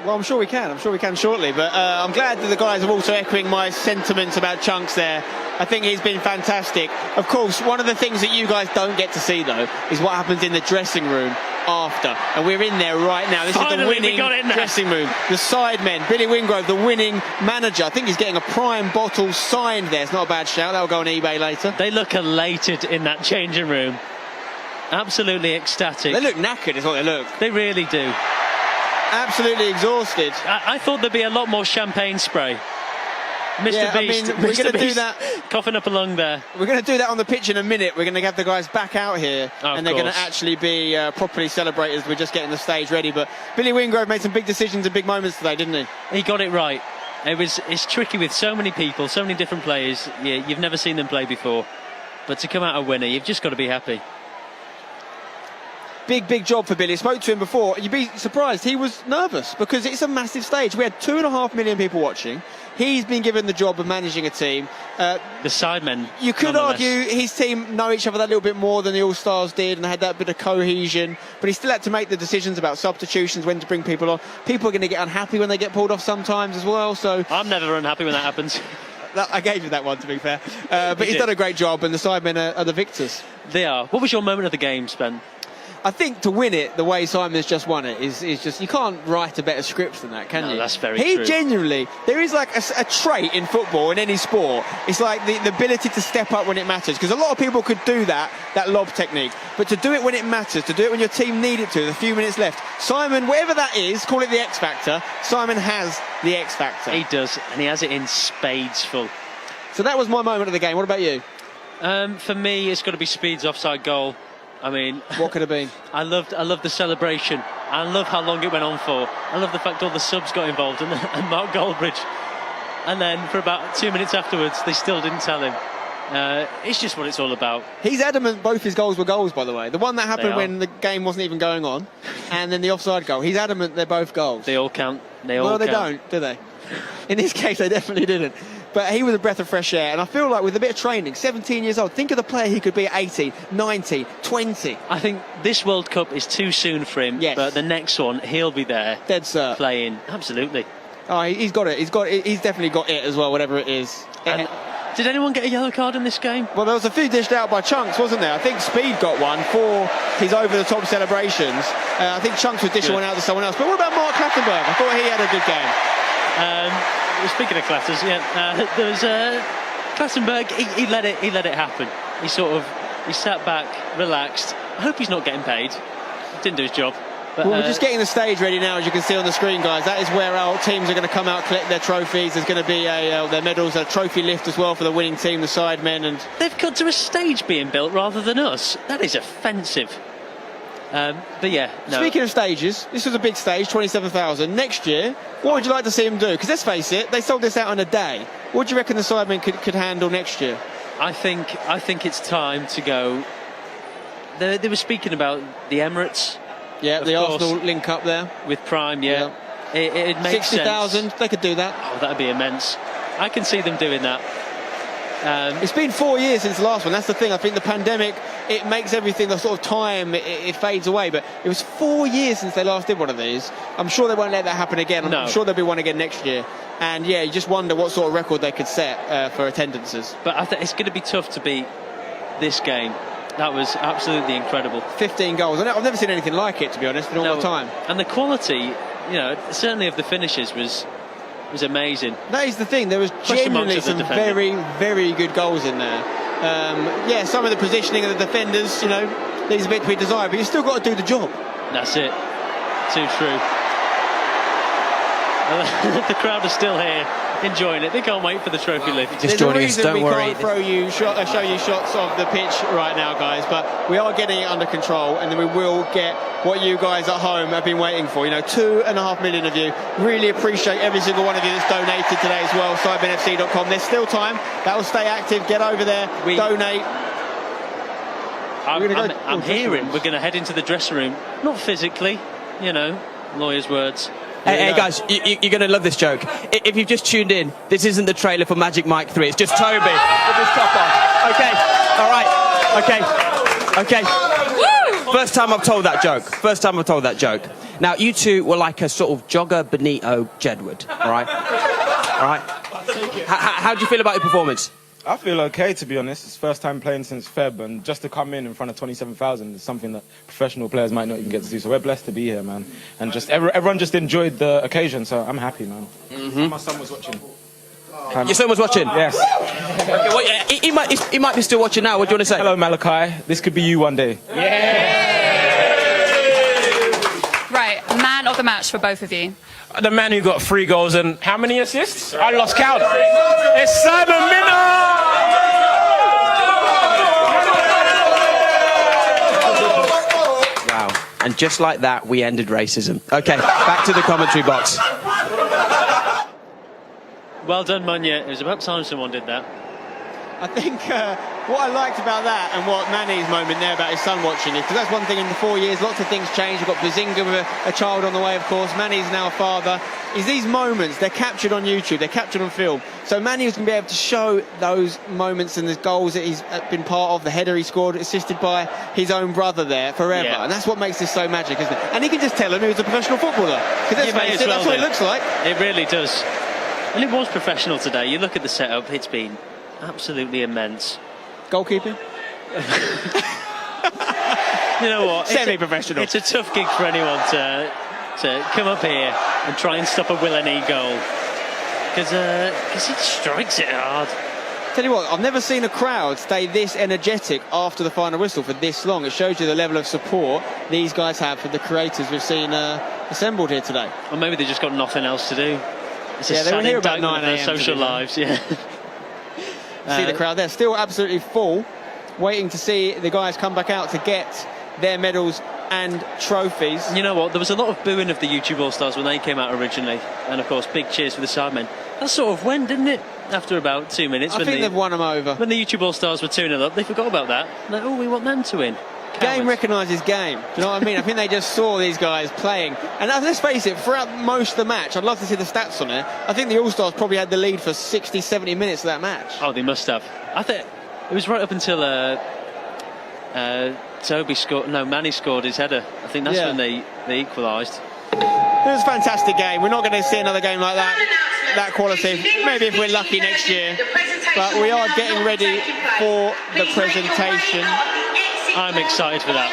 Well, I'm sure we can. I'm sure we can shortly. But I'm glad that the guys are also echoing my sentiments about Chunks there. I think he's been fantastic. Of course, one of the things that you guys don't get to see, though, is what happens in the dressing room after. And we're in there right now. This Finally, is the we winning got in there. dressing room. The sidemen, Billy Wingrove, the winning manager. I think he's getting a prime bottle signed there. It's not a bad shout. That'll go on eBay later. They look elated in that changing room. Absolutely ecstatic. They look knackered, is what they look. They really do. Absolutely exhausted. I thought there'd be a lot more champagne spray. Mr. Yeah, Beast, I mean, we're Mr. going to do Beast that. coughing up along there. We're going to do that on the pitch in a minute. We're going to have the guys back out here, and they're going to actually be properly celebrated as we're just getting the stage ready. But Billy Wingrove made some big decisions and big moments today, didn't he? He got it right. It's tricky with so many people, so many different players. Yeah, you've never seen them play before, but to come out a winner, you've just got to be happy. Big job for Billy. I spoke to him before. You'd be surprised. He was nervous because it's a massive stage. We had 2.5 million people watching. He's been given the job of managing a team. The sidemen. You could argue his team know each other that little bit more than the All-Stars did and had that bit of cohesion, but he still had to make the decisions about substitutions, when to bring people on. People are going to get unhappy when they get pulled off sometimes as well. So I'm never unhappy when that happens. I gave you that one, to be fair. But he's done a great job, and the sidemen are the victors. They are. What was your moment of the game, Spen? I think to win it the way Simon's just won it is just, you can't write a better script than that, can you? That's very true. He genuinely, there is like a trait in football, in any sport. It's like the ability to step up when it matters, because a lot of people could do that lob technique, but to do it when it matters, to do it when your team need it to, with a few minutes left. Simon, whatever that is, call it the X Factor, Simon has the X Factor. He does, and he has it in spades full. So that was my moment of the game. What about you? For me, it's got to be Speed's offside goal. I mean, what could have been? I loved the celebration. I love how long it went on for. I love the fact all the subs got involved and Mark Goldbridge. And then for about 2 minutes afterwards, they still didn't tell him. It's just what it's all about. He's adamant both his goals were goals, by the way. The one that happened when the game wasn't even going on, and then the offside goal. He's adamant they're both goals. They all count. They don't, do they? In this case, they definitely didn't. But he was a breath of fresh air, and I feel like with a bit of training, 17 years old, think of the player he could be at 18, 19, 20. I think this World Cup is too soon for him, but the next one, he'll be there. Dead cert. Playing, absolutely. Oh, he's got it. He's definitely got it as well, whatever it is. Did anyone get a yellow card in this game? Well, there was a few dished out by Chunks, wasn't there? I think Speed got one for his over-the-top celebrations. I think Chunks was dishing one out to someone else. But what about Mark Clattenburg? I thought he had a good game. Speaking of Clatters, there was Clattenburg. He let it happen. He sat back, relaxed. I hope he's not getting paid. Didn't do his job. But, we're just getting the stage ready now, as you can see on the screen, guys. That is where our teams are going to come out, collect their trophies. There's going to be their medals, a trophy lift as well for the winning team, the sidemen. And they've got to a stage being built rather than us. That is offensive. But yeah, no. Speaking of stages, this was a big stage, 27,000. Next year, what would you like to see them do? Because let's face it, they sold this out in a day. What do you reckon the sidemen could handle next year? I think it's time to go. They were speaking about the Emirates. Yeah, the Arsenal link up there with Prime. Yeah. It makes 60,000. They could do that. Oh, that'd be immense. I can see them doing that. It's been 4 years since the last one. That's the thing. I think the pandemic, it makes everything, the sort of time, it fades away. But it was 4 years since they last did one of these. I'm sure they won't let that happen again. I'm sure there'll be one again next year. And yeah, you just wonder what sort of record they could set for attendances. But I think it's going to be tough to beat this game. That was absolutely incredible. 15 goals. I've never seen anything like it, to be honest, in all my time. And the quality, certainly of the finishes was amazing. That is the thing. There was genuinely some very, very good goals in there. Yeah, some of the positioning of the defenders, you know, leaves a bit to be desired, but you've still got to do the job. That's it. Too true. The crowd are still here, enjoying it. They can't wait for the trophy lift. Just joining us, don't worry. We can't show you shots of the pitch right now, guys, but we are getting it under control, and then we will get what you guys at home have been waiting for. You know, 2.5 million of you. Really appreciate every single one of you that's donated today as well. SDMN-YTAS.com. There's still time. That will stay active. Get over there. Donate. I'm hearing we're going to head into the dressing room. Not physically, you know, lawyers' words. Hey guys, you're going to love this joke. If you've just tuned in, this isn't the trailer for Magic Mike 3. It's just Toby with his top on. Okay, all right, okay. First time I've told that joke. Now, you two were like a sort of Jogger Benito Jedward, all right? All right? How do you feel about your performance? I feel okay, to be honest. It's first time playing since Feb, and just to come in front of 27,000 is something that professional players might not even get to do. So we're blessed to be here, man. And just everyone just enjoyed the occasion, so I'm happy, man. My son was watching. Your son was watching? Yes. Okay, well, he might be still watching now. What do you want to say? Hello, Malachi. This could be you one day. Right, man of the match for both of you. The man who got 3 goals and how many assists? I lost count. It's Simon Minna! Wow. And just like that, we ended racism. Okay, back to the commentary box. Well done, Munya. It was about time someone did that. I think what I liked about that and what Manny's moment there about his son watching it, because that's one thing in the 4 years, lots of things changed. We've got Bazinga with a child on the way, of course. Manny's now a father. Is these moments, they're captured on YouTube, they're captured on film. So Manny was going to be able to show those moments and the goals that he's been part of, the header he scored, assisted by his own brother there forever. Yeah. And that's what makes this so magic, isn't it? And he can just tell him who's a professional footballer. Because that's what it looks like. It really does. And it was professional today. You look at the setup, it's been absolutely immense. Goalkeeping? You know what? Semi-professional. It's a tough gig for anyone to come up here and try and stop a Willenny goal. Because he strikes it hard. Tell you what, I've never seen a crowd stay this energetic after the final whistle for this long. It shows you the level of support these guys have for the creators we've seen assembled here today. Or maybe they just got nothing else to do. It's a they were here about 9 a.m. social lives, yeah. See the crowd there, still absolutely full, waiting to see the guys come back out to get their medals and trophies. You know what, there was a lot of booing of the YouTube All-Stars when they came out originally, and of course big cheers for the Sidemen. That sort of went, didn't it, after about 2 minutes? I think they've won them over. When the YouTube All-Stars were 2-0 up, they forgot about that. Like, oh, we want them to win. Game recognises game. Do you know what I mean? I think they just saw these guys playing. And let's face it, throughout most of the match, I'd love to see the stats on it. I think the All-Stars probably had the lead for 60, 70 minutes of that match. Oh, they must have. I think it was right up until Toby scored. No, Manny scored his header. I think that's when they equalised. It was a fantastic game. We're not going to see another game like that quality. Maybe if we're lucky next year. But we are getting ready for the presentation. I'm excited for that.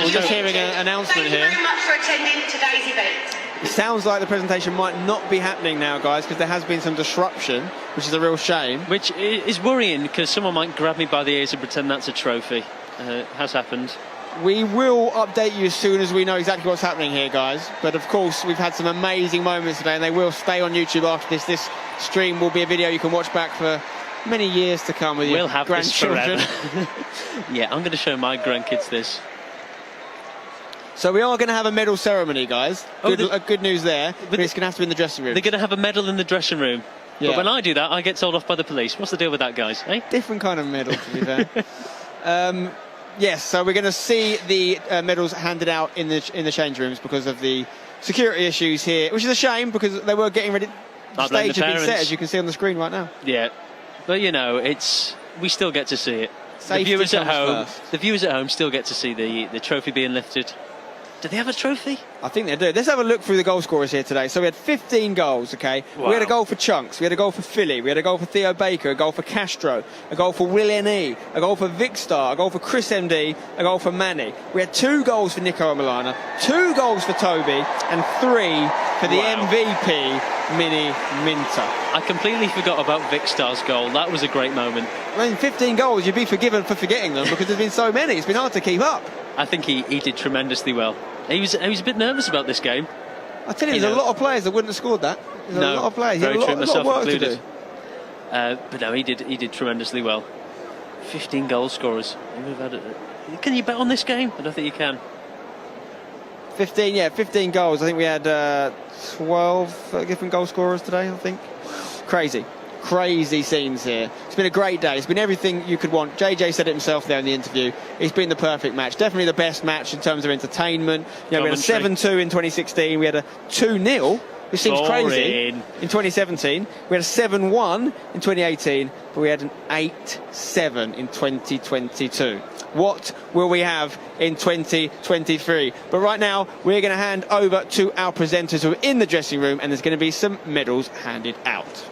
We're just hearing an announcement here. Thank you very much for attending today's event. It sounds like the presentation might not be happening now, guys, because there has been some disruption, which is a real shame. Which is worrying, because someone might grab me by the ears and pretend that's a trophy. Has happened. We will update you as soon as we know exactly what's happening here, guys. But of course, we've had some amazing moments today, and they will stay on YouTube after this. This stream will be a video you can watch back for many years to come with your grandchildren. This forever. Yeah, I'm going to show my grandkids this. So we are going to have a medal ceremony, guys. Good news there, but it's going to have to be in the dressing room. They're going to have a medal in the dressing room. Yeah. But when I do that, I get told off by the police. What's the deal with that, guys? Eh? Different kind of medal, to be fair. Yes, so we're going to see the medals handed out in the change rooms because of the security issues here, which is a shame because they were getting ready. The stage had been set, as you can see on the screen right now. Yeah, but you know, we still get to see it. The viewers at home still get to see the trophy being lifted. Do they have a trophy? I think they do. Let's have a look through the goal scorers here today. So we had 15 goals, okay? Wow. We had a goal for Chunks, we had a goal for Philly, we had a goal for Theo Baker, a goal for Castro, a goal for Will N.E., a goal for Vic Star, a goal for Chris M.D., a goal for Manny. We had 2 goals for Nico Milana, 2 goals for Toby, and 3 for the MVP, Mini Minter. I completely forgot about Vicstar's goal. That was a great moment. I mean, 15 goals, you'd be forgiven for forgetting them because there's been so many. It's been hard to keep up. I think he did tremendously well. He was a bit nervous about this game. I tell you, there's a lot of players that wouldn't have scored that. There's a lot of players. Very true, a lot myself of work included. to do. But no, he did tremendously well. 15 goal scorers. Can you bet on this game? I don't think you can. 15 goals. I think we had 12 different goal scorers today, I think. Crazy scenes here. It's been a great day. It's been everything you could want. JJ said it himself there in the interview. It's been the perfect match. Definitely the best match in terms of entertainment. You know, we had a 7-2 in 2016. We had a 2-0, which seems crazy, in 2017. We had a 7-1 in 2018, but we had an 8-7 in 2022. What will we have in 2023? But right now, we're going to hand over to our presenters who are in the dressing room, and there's going to be some medals handed out.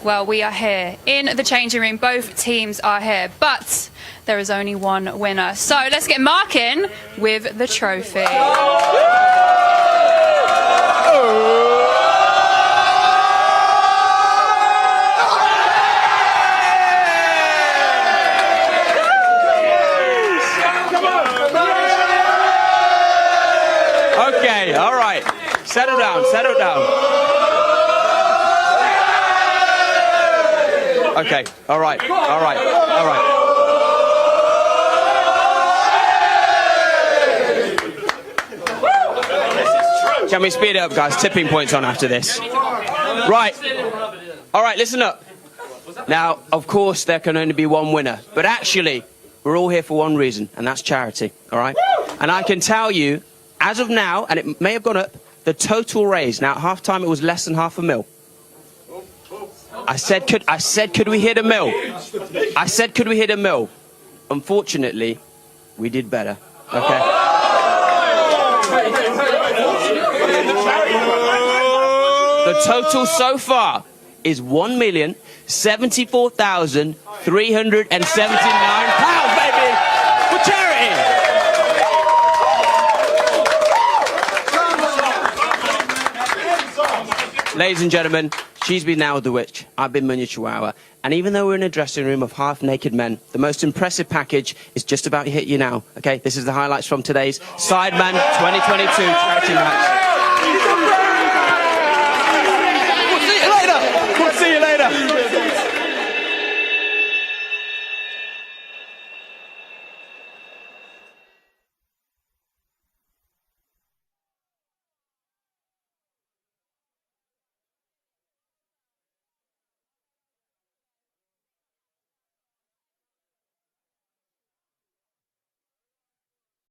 Well, we are here in the changing room. Both teams are here, but there is only one winner. So let's get Mark in with the trophy. Okay, all right. Settle down. Okay, all right. Can we speed it up, guys? Tipping points on after this. Right. All right, listen up. Now, of course, there can only be one winner. But actually, we're all here for one reason, and that's charity, all right? And I can tell you, as of now, and it may have gone up, the total raise. Now, at half-time, it was less than $500,000. I said, could we hit $1 million? Unfortunately, we did better. Okay. The total so far is £1,074,379, baby, for charity. Ladies and gentlemen, she's been now the witch, I've been Munya Chihuahua, and even though we're in a dressing room of half-naked men, the most impressive package is just about to hit you now, okay? This is the highlights from today's Sideman 2022 charity match.